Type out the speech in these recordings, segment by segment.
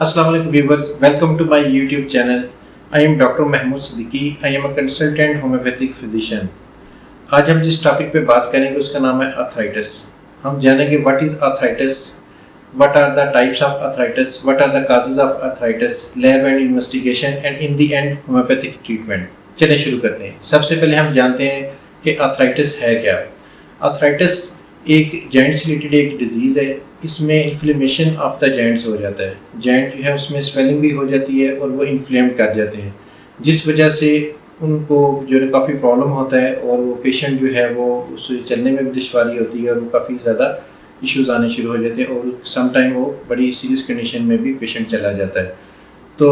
Assalamu alaikum viewers, welcome to my YouTube channel. I am Dr. Mahmood Siddiqui. I am a consultant homeopathic physician. आज हम जिस topic पे बात करेंगे उसका नाम है आर्थराइटिस। हम जानेंगे what is arthritis, what are the types of arthritis, what are the causes of arthritis, lab and investigation and in the and homeopathic treatment. चलिए शुरू करते हैं। सबसे पहले हम जानते हैं कि आर्थराइटिस है क्या। आर्थराइटिस एक जॉइंट से रिलेटेड एक डिजीज़ है। इसमें इन्फ्लेमेशन ऑफ द जॉइंट्स हो जाता है। जॉइंट जो है उसमें स्वेलिंग भी हो जाती है और वो इन्फ्लेम कर जाते हैं, जिस वजह से उनको जो है काफ़ी प्रॉब्लम होता है और वो पेशेंट जो है वो उससे चलने में भी दुश्वारी होती है और वो काफ़ी ज़्यादा इश्यूज़ आने शुरू हो जाते हैं और सम टाइम वो बड़ी सीरियस कंडीशन में भी पेशेंट चला जाता है। तो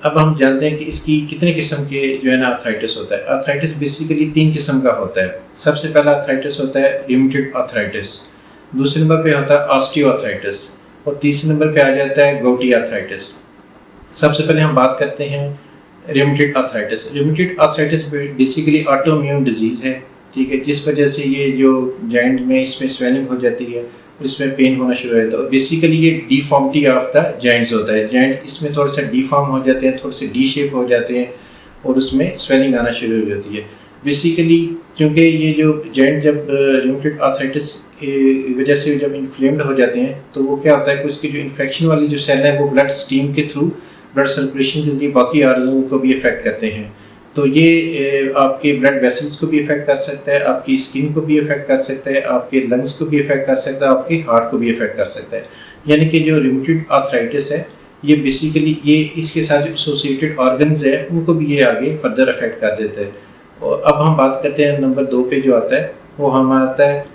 अब हम जानते हैं कि इसकी कितने किस्म के जो है ना आर्थराइटिस होता है। आर्थराइटिस बेसिकली 3 किस्म का होता है। सबसे पहला आर्थराइटिस होता है रियूमेटॉइड आर्थराइटिस, दूसरे नंबर पे होता है ऑस्टियोआर्थराइटिस और तीसरे नंबर पे आ जाता है गॉटी आर्थराइटिस। सबसे पहले हम बात करते हैं rheumatoid arthritis. Rheumatoid arthritis basically autoimmune disease है, ठीक है, जिस वजह से ये जो जॉइंट में इसमें स्वेलिंग हो जाती है और इसमें पेन होना शुरू हो जाता है और बेसिकली ये डिफॉर्मिटी ऑफ द जॉइंट्स होता है। जॉइंट इसमें थोड़े से डिफॉर्म हो जाते हैं, थोड़े से डी शेप हो जाते हैं और उसमें स्वेलिंग आना शुरू हो जाती है। बेसिकली क्योंकि ये जो जॉइंट जब रियूमेटॉइड आर्थराइटिस की वजह से जब इन्फ्लेम्ड हो जाते हैं तो वो क्या होता है कि उसकी जो इन्फेक्शन वाली जो सेल है वो ब्लड स्ट्रीम के थ्रू ब्लड सर्कुलेशन के जरिए बाकी आर्गन को भी इफेक्ट करते हैं। तो ये आपके ब्लड वेसल्स को भी इफेक्ट कर सकता है, आपकी स्किन को भी इफेक्ट कर सकता है, आपके लंग्स को भी इफेक्ट कर सकता है, आपके हार्ट को भी इफेक्ट कर सकता है। यानी कि जो रियूमेटॉइड आर्थराइटिस है ये बेसिकली ये इसके साथ जो एसोसिएटेड ऑर्गन्स है उनको भी ये आगे फर्दर अफेक्ट कर देता है। और अब हम बात करते हैं नंबर 2 पे जो आता है वो हमारा आता है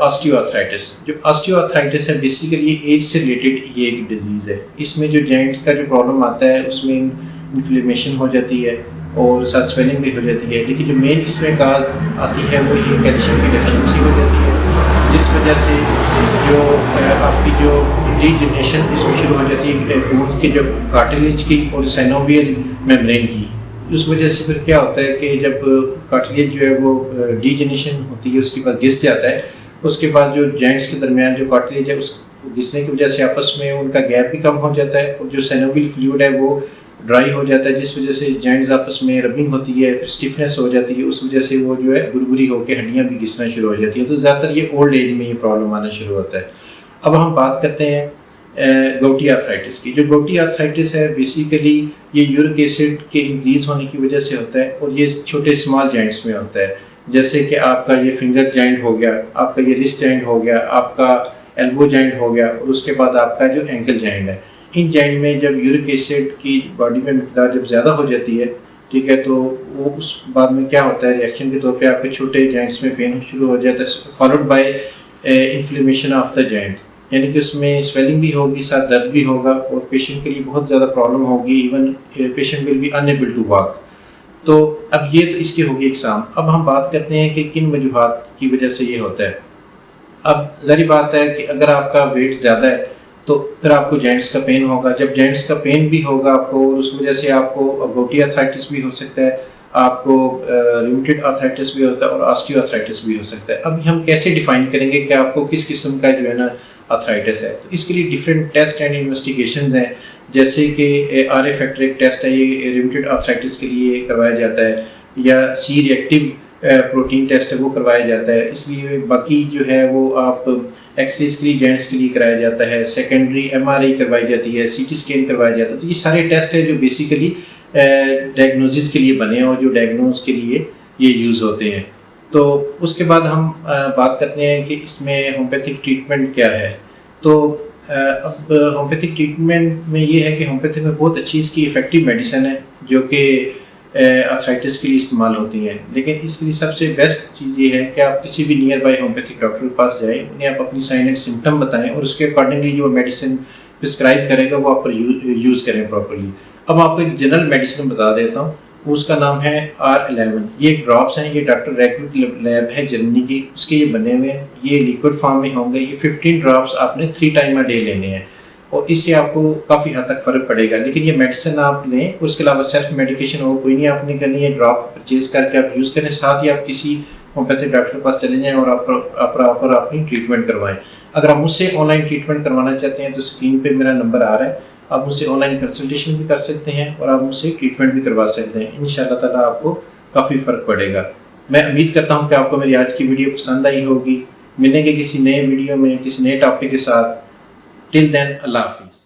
ऑस्टियोआर्थराइटिस। जो ऑस्टियोआर्थराइटिस है बेसिकली ये एज से रिलेटेड ये एक डिजीज़ है। इसमें जो जॉइंट का जो प्रॉब्लम आता है उसमें इन्फ्लेमेशन हो जाती है और साथ स्वेलिंग भी हो जाती है, लेकिन जो मेन इसमें काज आती है वो ये कैल्शियम की डेफिशिएंसी हो जाती है, जिस वजह से जो आपकी जो डीजनरेशन इसमें शुरू हो जाती है बोन के जो कार्टिलेज की और साइनोवियल मेम्ब्रेन की। उस वजह से फिर क्या होता है कि जब कार्टिलेज जो है वो डीजनरेशन होती है उसके बाद घिस जाता है, उसके बाद जो जॉइंट्स के दरमियान जो कार्टिलेज है उस घिसने की वजह से आपस में उनका गैप भी कम हो जाता है और जो साइनोवियल फ्लूइड है वो ड्राई हो जाता है, जिस वजह से जॉइंट्स आपस में रबिंग होती है, फिर स्टिफनेस हो जाती है, उस वजह से वो जो है गुरगुरी होकर हड्डियाँ भी घिसना शुरू हो जाती है। तो ज़्यादातर ये ओल्ड एज में ये प्रॉब्लम आना शुरू होता है। अब हम बात करते हैं गॉटी आर्थराइटिस की। जो गॉटी आर्थराइटिस है बेसिकली ये यूरिक एसिड के इंक्रीज होने की वजह से होता है और ये छोटे स्मॉल जॉइंट्स में होता है, जैसे कि आपका ये फिंगर जॉइंट हो गया, आपका ये रिस्ट जॉइंट हो गया, आपका एल्बो जॉइंट हो गया और उसके बाद आपका जो एंकल जॉइंट है। इन जॉइंट में जब यूरिक एसिड की बॉडी में मिकदार जब ज़्यादा हो जाती है, ठीक है, तो वो उस बाद में क्या होता है रिएक्शन के तौर पे आपके छोटे जॉइंट्स में पेन शुरू हो जाता है followed by inflammation of the joint. यानी कि उसमें स्वेलिंग भी होगी, साथ दर्द भी होगा और पेशेंट के लिए बहुत ज़्यादा प्रॉब्लम होगी। Even patient will be unable to walk. तो अब ये तो इसकी होगी एग्जाम। अब हम बात करते हैं कि किन वजूहात की वजह से ये होता है। अब ज़ाहिर बात है कि अगर आपका वेट ज़्यादा है तो फिर आपको जॉइंट्स का पेन होगा। जब जॉइंट्स का पेन भी होगा आपको और उस वजह से आपको गॉटी आर्थराइटिस भी हो सकता है, आपको रियूमेटॉइड आर्थराइटिस भी होता है और ऑस्टियोआर्थराइटिस भी हो सकता है। अब हम कैसे डिफाइन करेंगे कि आपको किस किस्म का जो है ना आर्थराइटिस है। तो इसके लिए डिफरेंट टेस्ट एंड इन्वेस्टिगेशंस हैं, जैसे कि आर ए फैक्टर एक टेस्ट है, ये रियूमेटॉइड आर्थराइटिस के लिए करवाया जाता है, या सी रिएक्टिव प्रोटीन टेस्ट है वो करवाया जाता है। इसलिए बाकी जो है वो आप एक्सरेज के लिए जॉइंट्स के लिए कराया जाता है, सेकेंडरी एमआरआई करवाई जाती है, सीटी स्कैन करवाया जाता है। तो ये सारे टेस्ट है जो बेसिकली डायग्नोसिस के लिए बने हैं और जो डायग्नोज के लिए ये यूज़ होते हैं। तो उसके बाद हम बात करते हैं कि इसमें होम्योपैथिक ट्रीटमेंट क्या है। तो अब होम्योपैथिक ट्रीटमेंट में ये है कि होम्योपैथिक में बहुत अच्छी इसकी इफ़ेक्टिव मेडिसिन है जो कि आर्थराइटिस के लिए इस्तेमाल होती हैं, लेकिन इसके लिए सबसे बेस्ट चीज़ ये है कि आप किसी भी नियर बाई होम्योपैथिक डॉक्टर के पास जाएं, उन्हें आप अपनी साइन एंड सिम्टम बताएं और उसके अकॉर्डिंगली जो मेडिसिन प्रिस्क्राइब करेगा वो आप यूज़ करें प्रॉपर्ली। अब आपको एक जनरल मेडिसिन बता देता हूँ, उसका नाम है R11। ये ड्रॉप्स हैं, ये डॉक्टर रेगुलर लैब है जर्मनी की, उसके ये बने हुए हैं, ये लिक्विड फॉर्म में होंगे। ये 15 ड्रॉप्स आपने 3 टाइम अ डे लेने हैं और इससे आपको काफ़ी हद तक फ़र्क पड़ेगा। लेकिन ये मेडिसिन आप लें, उसके अलावा सेल्फ मेडिकेशन और कोई नहीं आपने करनी है। ड्रॉप परचेज करके आप यूज़ करें, साथ ही आप किसी होम्योपैथिक डॉक्टर के पास चले जाएँ और आप प्रॉपर अपनी ट्रीटमेंट करवाएं। अगर आप मुझसे ऑनलाइन ट्रीटमेंट करवाना चाहते हैं तो स्क्रीन पे मेरा नंबर आ रहा है, आप मुझसे ऑनलाइन कंसल्टेशन भी कर सकते हैं और आप मुझसे ट्रीटमेंट भी करवा सकते हैं। इंशाल्लाह ताला आपको काफ़ी फ़र्क पड़ेगा। मैं उम्मीद करता हूँ कि आपको मेरी आज की वीडियो पसंद आई होगी। मिलेंगे किसी नए वीडियो में किसी नए टॉपिक के साथ। टिल देन अल्लाह हाफिज़।